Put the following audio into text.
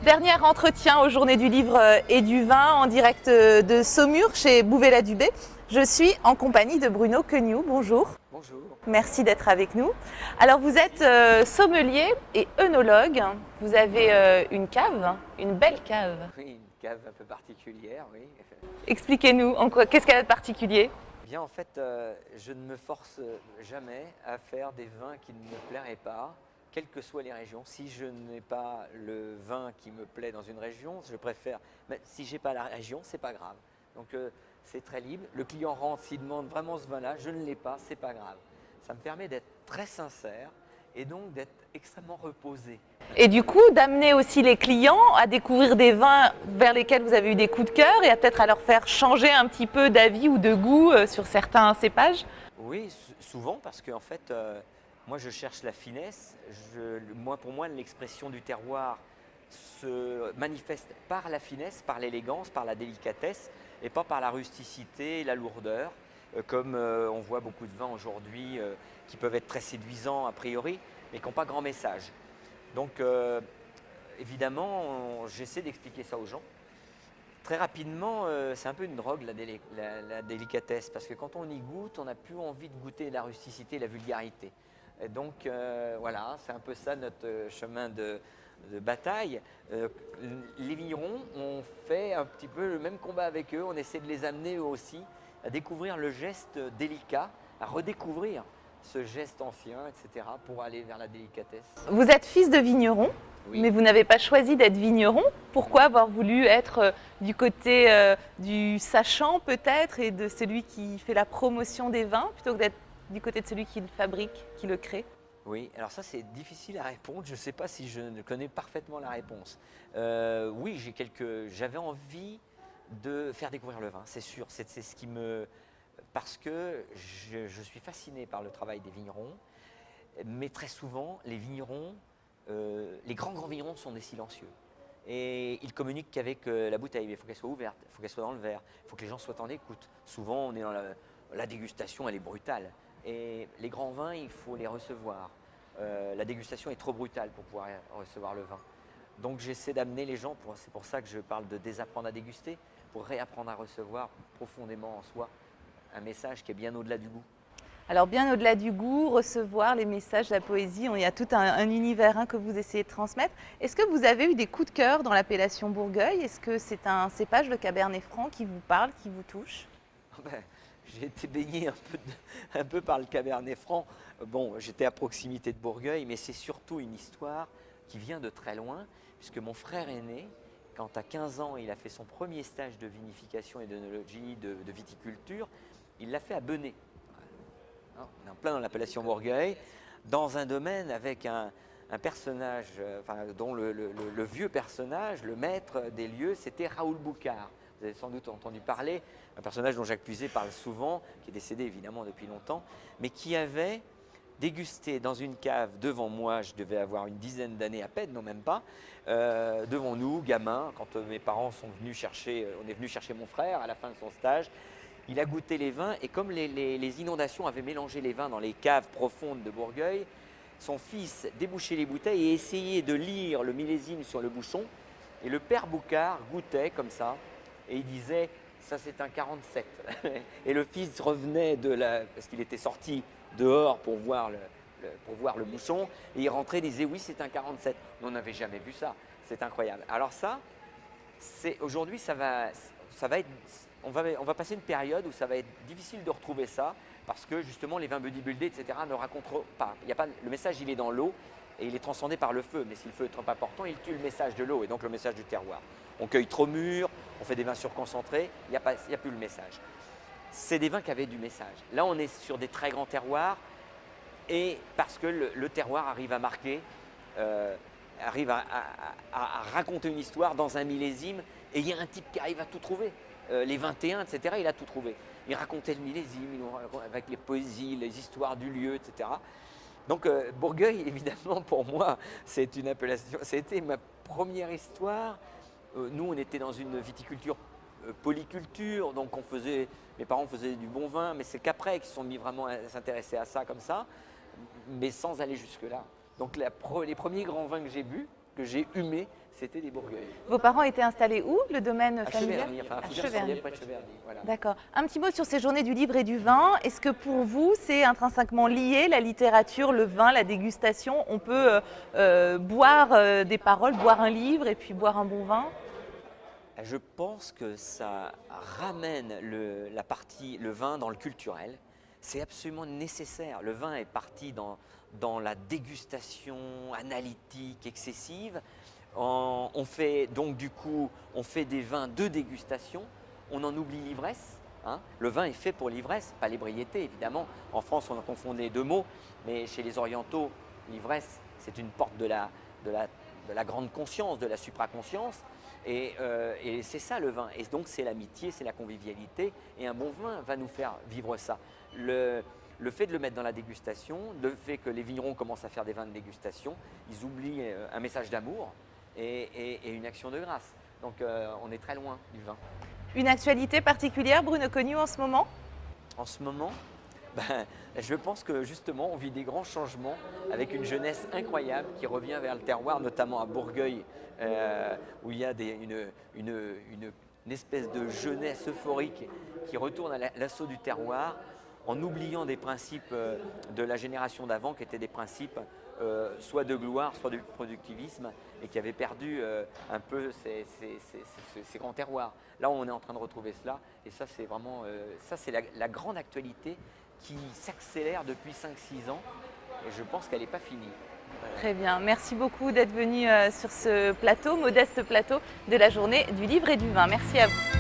Dernier entretien aux Journées du Livre et du Vin en direct de Saumur chez Bouvet-la-Dubé. Je suis en compagnie de Bruno Queugnoux. Bonjour. Bonjour. Merci d'être avec nous. Alors vous êtes sommelier et œnologue. Vous avez une cave, une belle cave. Oui, une cave un peu particulière, oui. Expliquez-nous, qu'est-ce qu'elle a de particulier? Bien, en fait, je ne me force jamais à faire des vins qui ne me plairaient pas, quelles que soient les régions. Si je n'ai pas le vin qui me plaît dans une région, je préfère. Mais si j'ai pas la région, c'est pas grave. Donc c'est très libre. Le client rentre, s'il demande vraiment ce vin-là, je ne l'ai pas, c'est pas grave. Ça me permet d'être très sincère et donc d'être extrêmement reposé. Et du coup, d'amener aussi les clients à découvrir des vins vers lesquels vous avez eu des coups de cœur et à peut-être à leur faire changer un petit peu d'avis ou de goût sur certains cépages. Oui, souvent parce que en fait, moi je cherche la finesse. Pour moi, l'expression du terroir se manifeste par la finesse, par l'élégance, par la délicatesse et pas par la rusticité et la lourdeur, comme on voit beaucoup de vins aujourd'hui qui peuvent être très séduisants a priori, mais qui n'ont pas grand message. Donc évidemment, j'essaie d'expliquer ça aux gens. Très rapidement, c'est un peu une drogue la délicatesse, parce que quand on y goûte, on n'a plus envie de goûter la rusticité et la vulgarité. Et donc voilà, c'est un peu ça notre chemin de bataille. Les vignerons, on fait un petit peu le même combat avec eux, on essaie de les amener eux aussi à découvrir le geste délicat, à redécouvrir ce geste ancien, etc., pour aller vers la délicatesse. Vous êtes fils de vigneron, Oui. mais vous n'avez pas choisi d'être vigneron. Pourquoi avoir voulu être du côté du sachant peut-être et de celui qui fait la promotion des vins plutôt que d'être du côté de celui qui le fabrique, qui le crée? Oui, alors ça c'est difficile à répondre. Je ne sais pas si je connais parfaitement la réponse. Oui, j'avais envie de faire découvrir le vin, c'est sûr. C'est ce qui me... Parce que je suis fasciné par le travail des vignerons, mais très souvent, les vignerons, les grands vignerons sont des silencieux. Et ils communiquent qu'avec la bouteille, mais il faut qu'elle soit ouverte, il faut qu'elle soit dans le verre, il faut que les gens soient en écoute. Souvent, on est dans la dégustation, elle est brutale. Et les grands vins, il faut les recevoir. La dégustation est trop brutale pour pouvoir recevoir le vin. Donc j'essaie d'amener les gens, c'est pour ça que je parle de désapprendre à déguster, pour réapprendre à recevoir profondément en soi un message qui est bien au-delà du goût. Alors bien au-delà du goût, recevoir les messages, la poésie, il y a tout un univers que vous essayez de transmettre. Est-ce que vous avez eu des coups de cœur dans l'appellation Bourgueil? Est-ce que c'est un cépage, le Cabernet Franc, qui vous parle, qui vous touche? J'ai été baigné un peu par le Cabernet Franc. Bon, j'étais à proximité de Bourgueil, mais c'est surtout une histoire qui vient de très loin, puisque mon frère aîné, quand à 15 ans, il a fait son premier stage de vinification et d'œnologie, de viticulture, il l'a fait à Benay. On est en plein dans l'appellation Bourgueil, dans un domaine avec un personnage, dont le vieux personnage, le maître des lieux, c'était Raoul Boucard. Vous avez sans doute entendu parler, un personnage dont Jacques Puzet parle souvent, qui est décédé évidemment depuis longtemps, mais qui avait dégusté dans une cave devant moi, je devais avoir une dizaine d'années à peine, non même pas, devant nous, gamins, quand mes parents sont venus chercher, on est venu chercher mon frère à la fin de son stage. Il a goûté les vins et comme les inondations avaient mélangé les vins dans les caves profondes de Bourgueil, son fils débouchait les bouteilles et essayait de lire le millésime sur le bouchon. Et le père Boucard goûtait comme ça et il disait « ça c'est un 47 ». Et le fils revenait parce qu'il était sorti dehors pour voir le bouchon et il rentrait et disait « oui c'est un 47 ». On n'avait jamais vu ça, c'est incroyable. Alors ça, aujourd'hui ça va être... On va passer une période où ça va être difficile de retrouver ça parce que justement les vins bodybuildés, etc. ne racontent pas. Le message il est dans l'eau et il est transcendé par le feu. Mais si le feu est trop important, il tue le message de l'eau et donc le message du terroir. On cueille trop mûr, on fait des vins surconcentrés, il n'y a plus le message. C'est des vins qui avaient du message. Là on est sur des très grands terroirs et parce que le terroir arrive à marquer, arrive à raconter une histoire dans un millésime et il y a un type qui arrive à tout trouver. Les 21, etc., il a tout trouvé. Il racontait le millésime, avec les poésies, les histoires du lieu, etc. Donc Bourgueil, évidemment, pour moi, c'est une appellation. C'était ma première histoire. Nous, on était dans une viticulture polyculture, donc mes parents faisaient du bon vin, mais c'est qu'après qu'ils se sont mis vraiment à s'intéresser à ça comme ça, mais sans aller jusque-là. Donc les premiers grands vins que j'ai bu, que j'ai humé, c'était des bourgueils. Vos parents étaient installés où, le domaine À familial? Cheverny, enfin à À Fougères-sur-Lièvre, Cheverny. près de Cheverny. Voilà. D'accord. Un petit mot sur ces journées du livre et du vin. Est-ce que pour vous, c'est intrinsèquement lié, la littérature, le vin, la dégustation? On peut boire des paroles, boire un livre et puis boire un bon vin? Je pense que ça ramène le vin dans le culturel. C'est absolument nécessaire. Le vin est parti dans la dégustation analytique excessive. On fait donc du coup, on fait des vins de dégustation. On en oublie l'ivresse. Hein. Le vin est fait pour l'ivresse, pas l'ébriété évidemment. En France, on a confondu les deux mots, mais chez les orientaux, l'ivresse, c'est une porte de la grande conscience, de la supraconscience. Et c'est ça le vin. Et donc c'est l'amitié, c'est la convivialité. Et un bon vin va nous faire vivre ça. Le fait de le mettre dans la dégustation, le fait que les vignerons commencent à faire des vins de dégustation, ils oublient un message d'amour et une action de grâce. Donc on est très loin du vin. Une actualité particulière, Bruno Cognou, en ce moment? En ce moment, je pense que justement on vit des grands changements avec une jeunesse incroyable qui revient vers le terroir, notamment à Bourgueil, où il y a une espèce de jeunesse euphorique qui retourne à l'assaut du terroir en oubliant des principes de la génération d'avant qui étaient des principes soit de gloire, soit de productivisme et qui avaient perdu un peu ces grands terroirs. Là, on est en train de retrouver cela et ça, c'est vraiment la grande actualité qui s'accélère depuis 5-6 ans et je pense qu'elle n'est pas finie. Très bien, merci beaucoup d'être venu sur ce plateau, modeste plateau de la journée du livre et du vin. Merci à vous.